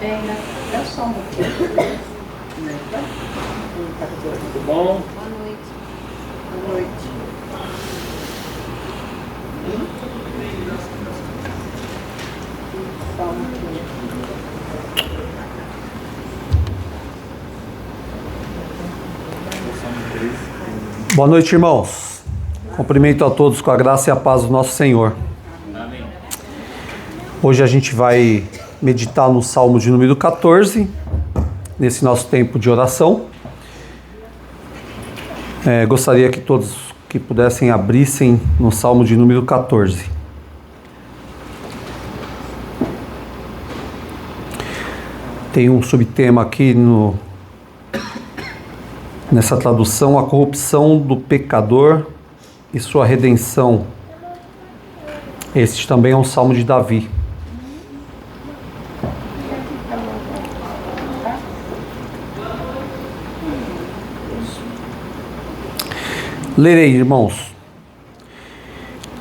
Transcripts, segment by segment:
É só um pouquinho. Tudo bom? Boa noite. Boa noite. Boa noite, irmãos. Cumprimento a todos com a graça e a paz do nosso Senhor. Amém. Hoje a gente vai meditar no Salmo de número 14, nesse nosso tempo de oração. Gostaria que todos que pudessem abrissem no Salmo de número 14. Tem um subtema aqui nessa tradução: a corrupção do pecador e sua redenção. Este também é um salmo de Davi. Lerei, irmãos.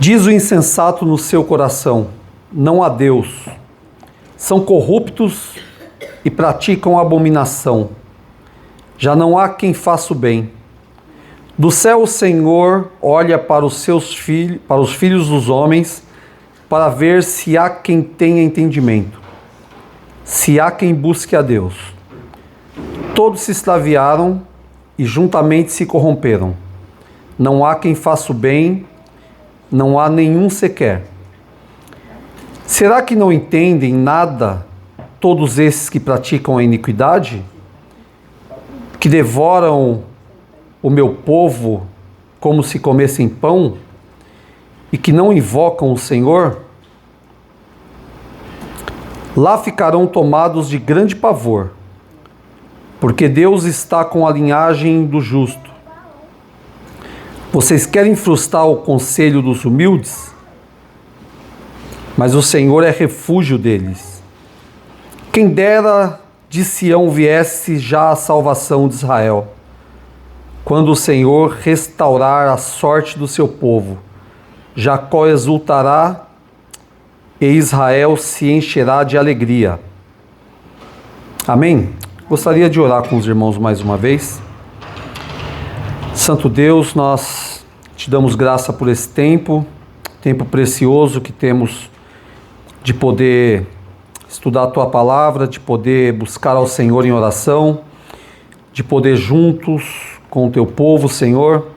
Diz o insensato no seu coração: não há Deus. São corruptos e praticam abominação. Já não há quem faça o bem. Do céu o Senhor olha para os seus filhos, para os filhos dos homens, para ver se há quem tenha entendimento, se há quem busque a Deus. Todos se extraviaram e juntamente se corromperam. Não há quem faça o bem, não há nenhum sequer. Será que não entendem nada todos esses que praticam a iniquidade? Que devoram o meu povo como se comessem pão e que não invocam o Senhor? Lá ficarão tomados de grande pavor, porque Deus está com a linhagem do justo. Vocês querem frustrar o conselho dos humildes? Mas o Senhor é refúgio deles. Quem dera de Sião viesse já a salvação de Israel, quando o Senhor restaurar a sorte do seu povo. Jacó exultará e Israel se encherá de alegria. Amém? Gostaria de orar com os irmãos mais uma vez. Santo Deus, nós te damos graça por esse tempo precioso que temos de poder estudar a tua palavra, de poder buscar ao Senhor em oração, de poder juntos com o teu povo, Senhor,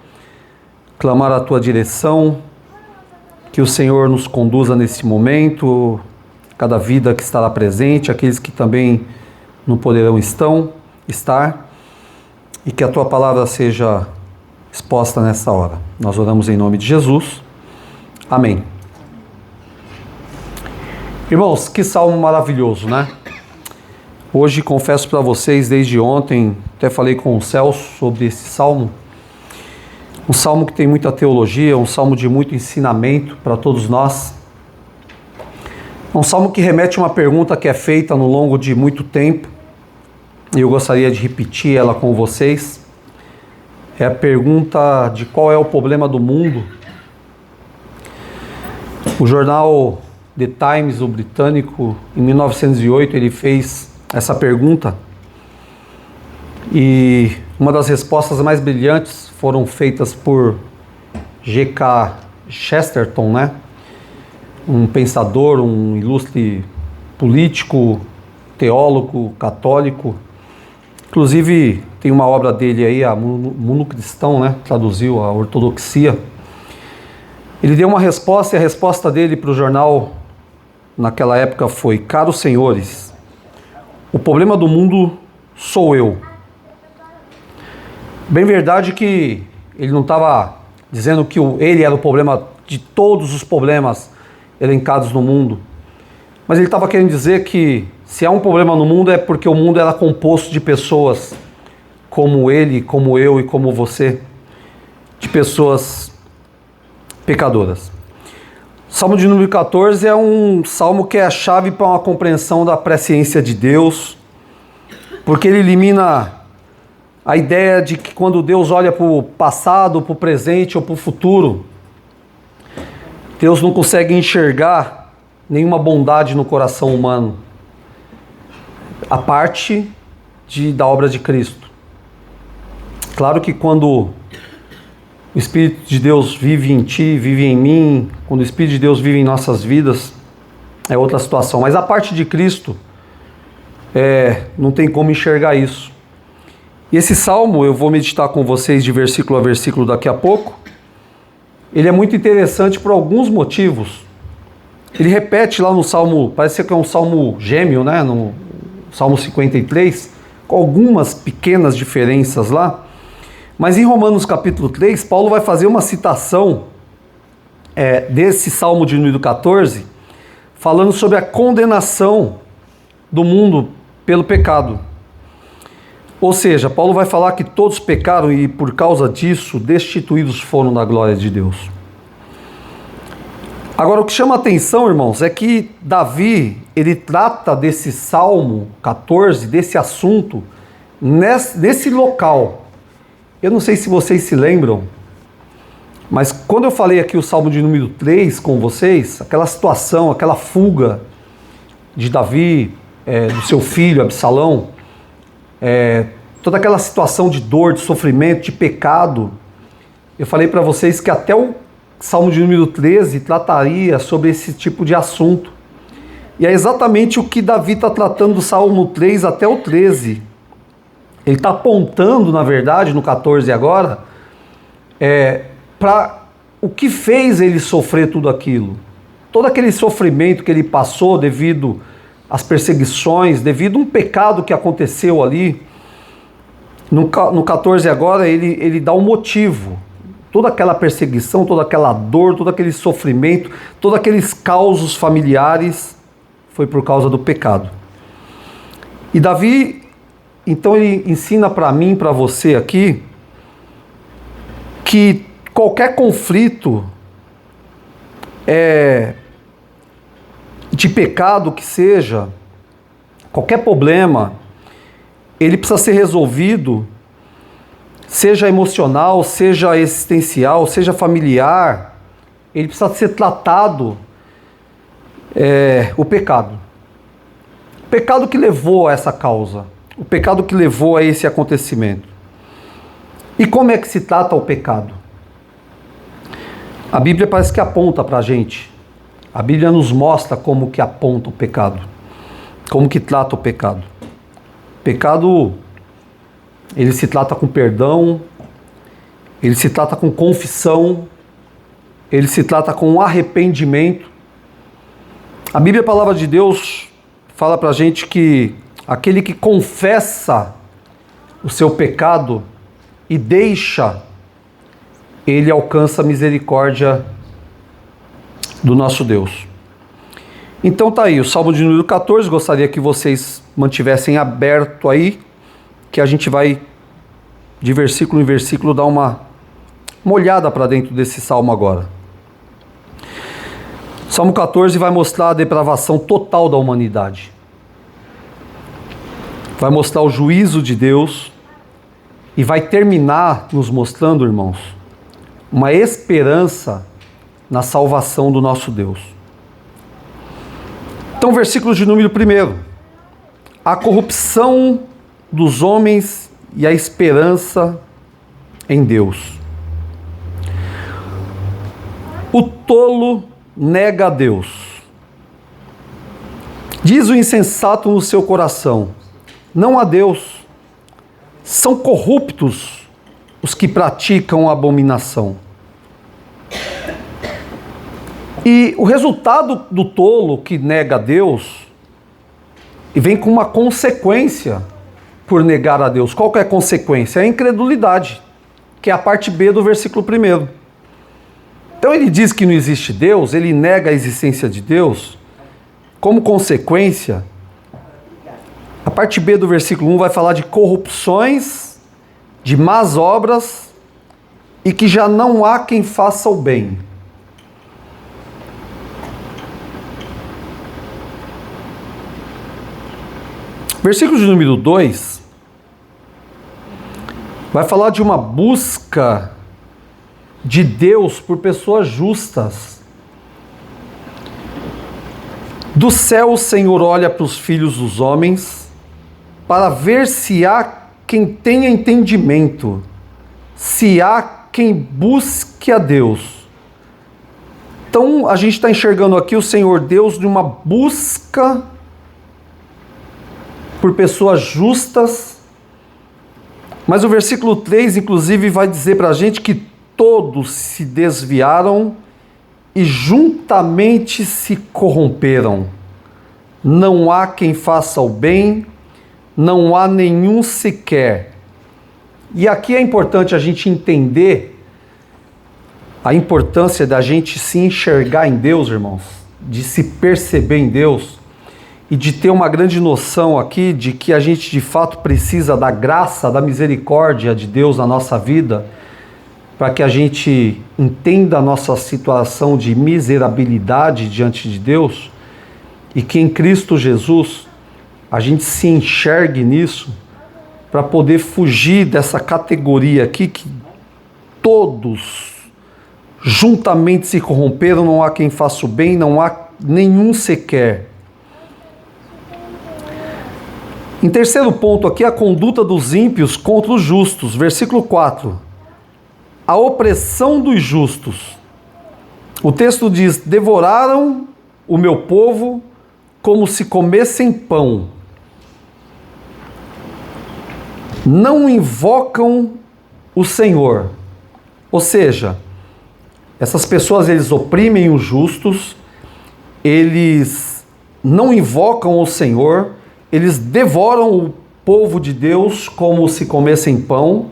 clamar a tua direção, que o Senhor nos conduza nesse momento, cada vida que estará presente, aqueles que também não poderão estar, e que a tua palavra seja exposta nessa hora. Nós oramos em nome de Jesus. Amém. Irmãos, que salmo maravilhoso, né? Hoje, confesso para vocês, desde ontem, até falei com o Celso sobre esse salmo. Um salmo que tem muita teologia, um salmo de muito ensinamento para todos nós. Um salmo que remete a uma pergunta que é feita no longo de muito tempo, e eu gostaria de repetir ela com vocês. É a pergunta de qual é o problema do mundo. O jornal The Times, o britânico, em 1908, ele fez essa pergunta. E uma das respostas mais brilhantes foram feitas por G.K. Chesterton, né? Um pensador, um ilustre político, teólogo, católico. Inclusive, tem uma obra dele aí, a Mundo Cristão, né? Traduziu a Ortodoxia. Ele deu uma resposta, e a resposta dele para o jornal naquela época foi: caros senhores, o problema do mundo sou eu. Bem verdade que ele não estava dizendo que ele era o problema de todos os problemas elencados no mundo, mas ele estava querendo dizer que se há um problema no mundo é porque o mundo era composto de pessoas como ele, como eu e como você, de pessoas pecadoras. Salmo de número 14 é um salmo que é a chave para uma compreensão da presciência de Deus, porque ele elimina a ideia de que quando Deus olha para o passado, para o presente ou para o futuro, Deus não consegue enxergar nenhuma bondade no coração humano. a parte da obra de Cristo. Claro que quando o Espírito de Deus vive em ti, vive em mim, quando o Espírito de Deus vive em nossas vidas, é outra situação. Mas a parte de Cristo, não tem como enxergar isso. E esse salmo, eu vou meditar com vocês de versículo a versículo daqui a pouco. Ele é muito interessante por alguns motivos. Ele repete lá no salmo, parece que é um salmo gêmeo, né? No salmo 53, com algumas pequenas diferenças lá. Mas em Romanos capítulo 3, Paulo vai fazer uma citação desse salmo de número 14, falando sobre a condenação do mundo pelo pecado. Ou seja, Paulo vai falar que todos pecaram e por causa disso destituídos foram da glória de Deus. Agora, o que chama a atenção, irmãos, é que Davi, ele trata desse Salmo 14, desse assunto, nesse local. Eu não sei se vocês se lembram, mas quando eu falei aqui o Salmo de número 3 com vocês, aquela situação, aquela fuga de Davi, do seu filho Absalão, toda aquela situação de dor, de sofrimento, de pecado, eu falei para vocês que até o Salmo de número 13 trataria sobre esse tipo de assunto. E é exatamente o que Davi está tratando do Salmo 3 até o 13. Ele está apontando, na verdade, no 14 agora, para o que fez ele sofrer tudo aquilo. Todo aquele sofrimento que ele passou devido às perseguições, devido a um pecado que aconteceu ali. No 14 agora, ele dá um motivo. Toda aquela perseguição, toda aquela dor, todo aquele sofrimento, todos aqueles causos familiares, foi por causa do pecado. E Davi, então, ele ensina para mim, para você aqui, que qualquer conflito de pecado que seja, qualquer problema, ele precisa ser resolvido, seja emocional, seja existencial, seja familiar, ele precisa ser tratado, o pecado. O pecado que levou a essa causa, o pecado que levou a esse acontecimento. E como é que se trata o pecado? A Bíblia parece que aponta para a gente. A Bíblia nos mostra como que aponta o pecado, como que trata o pecado. Pecado, ele se trata com perdão, ele se trata com confissão, ele se trata com arrependimento. A Bíblia, a palavra de Deus, fala pra gente que aquele que confessa o seu pecado e deixa, ele alcança a misericórdia do nosso Deus. Então tá aí, o Salmo de número 14, gostaria que vocês mantivessem aberto aí, que a gente vai de versículo em versículo dar uma olhada para dentro desse salmo agora. Salmo 14 vai mostrar a depravação total da humanidade. Vai mostrar o juízo de Deus e vai terminar nos mostrando, irmãos, uma esperança na salvação do nosso Deus. Então, versículo de número 1. A corrupção dos homens e a esperança em Deus. O tolo nega a Deus. Diz o insensato no seu coração: não há Deus. São corruptos os que praticam a abominação. E o resultado do tolo que nega a Deus, e vem com uma consequência por negar a Deus. Qual que é a consequência? É a incredulidade, que é a parte B do versículo 1. Então ele diz que não existe Deus, ele nega a existência de Deus. Como consequência, a parte B do versículo 1 vai falar de corrupções, de más obras, e que já não há quem faça o bem. Versículo de número 2 vai falar de uma busca de Deus por pessoas justas. Do céu o Senhor olha para os filhos dos homens para ver se há quem tenha entendimento, se há quem busque a Deus. Então a gente está enxergando aqui o Senhor Deus de uma busca por pessoas justas, mas o versículo 3 inclusive vai dizer para a gente que todos se desviaram e juntamente se corromperam. Não há quem faça o bem, não há nenhum sequer. E aqui é importante a gente entender a importância da gente se enxergar em Deus, irmãos, de se perceber em Deus e de ter uma grande noção aqui de que a gente de fato precisa da graça, da misericórdia de Deus na nossa vida, para que a gente entenda a nossa situação de miserabilidade diante de Deus e que em Cristo Jesus a gente se enxergue nisso para poder fugir dessa categoria aqui que todos juntamente se corromperam, não há quem faça o bem, não há nenhum sequer. Em terceiro ponto aqui, a conduta dos ímpios contra os justos, versículo 4. A opressão dos justos. O texto diz: devoraram o meu povo como se comessem pão. Não invocam o Senhor. Ou seja, essas pessoas, eles oprimem os justos, eles não invocam o Senhor, eles devoram o povo de Deus como se comessem pão.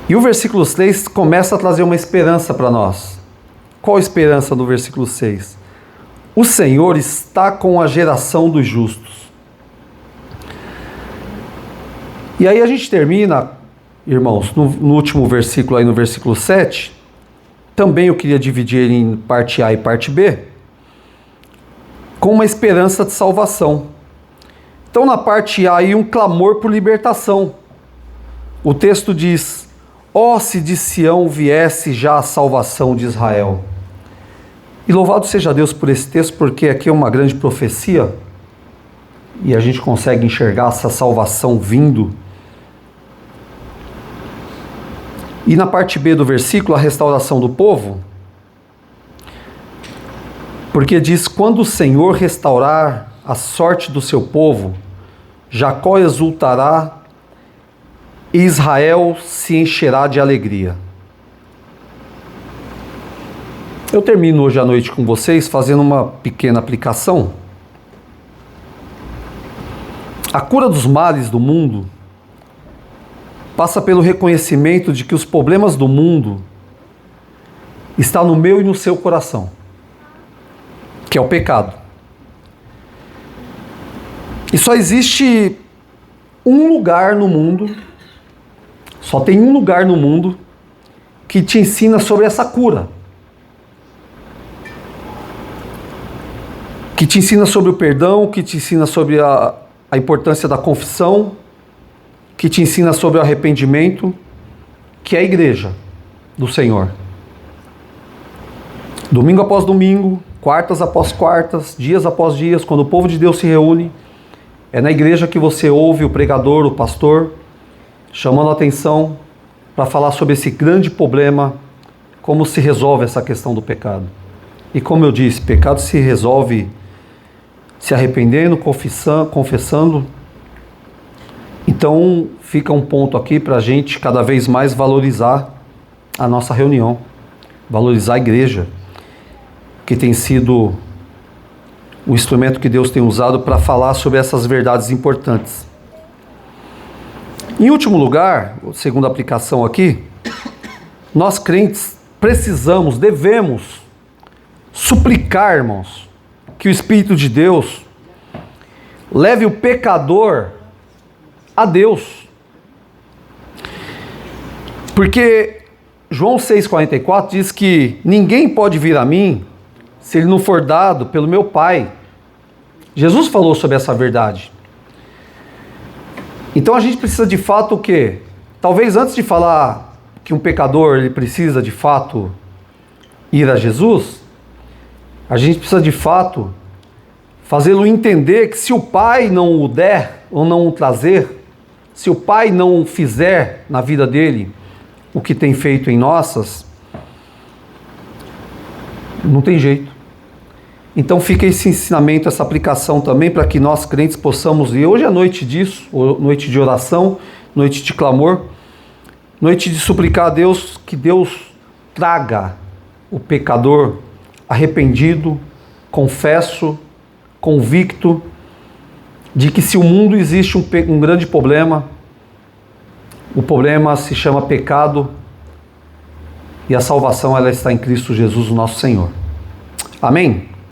E o versículo 6 começa a trazer uma esperança para nós. Qual a esperança no versículo 6? O Senhor está com a geração dos justos. E aí a gente termina, irmãos, no último versículo, aí no versículo 7, também eu queria dividir ele em parte A e parte B, com uma esperança de salvação. Então na parte A aí um clamor por libertação. O texto diz: ó, se de Sião viesse já a salvação de Israel. E louvado seja Deus por esse texto, porque aqui é uma grande profecia, e a gente consegue enxergar essa salvação vindo. E na parte B do versículo, a restauração do povo, porque diz: quando o Senhor restaurar a sorte do seu povo, Jacó exultará e Israel se encherá de alegria. Eu termino hoje à noite com vocês fazendo uma pequena aplicação. A cura dos males do mundo passa pelo reconhecimento de que os problemas do mundo estão no meu e no seu coração, que é o pecado. E só existe um lugar no mundo, só tem um lugar no mundo que te ensina sobre essa cura, que te ensina sobre o perdão, que te ensina sobre a importância da confissão, que te ensina sobre o arrependimento, que é a igreja do Senhor. Domingo após domingo, quartas após quartas, dias após dias, quando o povo de Deus se reúne, é na igreja que você ouve o pregador, o pastor, chamando a atenção para falar sobre esse grande problema, como se resolve essa questão do pecado. E como eu disse, pecado se resolve se arrependendo, confessando. Então fica um ponto aqui para a gente cada vez mais valorizar a nossa reunião, valorizar a igreja, que tem sido o instrumento que Deus tem usado para falar sobre essas verdades importantes. Em último lugar, segunda aplicação aqui, nós crentes precisamos, devemos suplicar, irmãos, que o Espírito de Deus leve o pecador a Deus. Porque João 6,44 diz que ninguém pode vir a mim se ele não for dado pelo meu Pai. Jesus falou sobre essa verdade. Então a gente precisa de fato o quê? Talvez antes de falar que um pecador ele precisa de fato ir a Jesus, a gente precisa de fato fazê-lo entender que se o Pai não o der ou não o trazer, se o Pai não fizer na vida dele o que tem feito em nossas, não tem jeito. Então fica esse ensinamento, essa aplicação também para que nós crentes possamos, e hoje é noite disso, noite de oração, noite de clamor, noite de suplicar a Deus que Deus traga o pecador arrependido, confesso, convicto de que se o mundo existe um grande problema, o problema se chama pecado e a salvação ela está em Cristo Jesus, o nosso Senhor. Amém?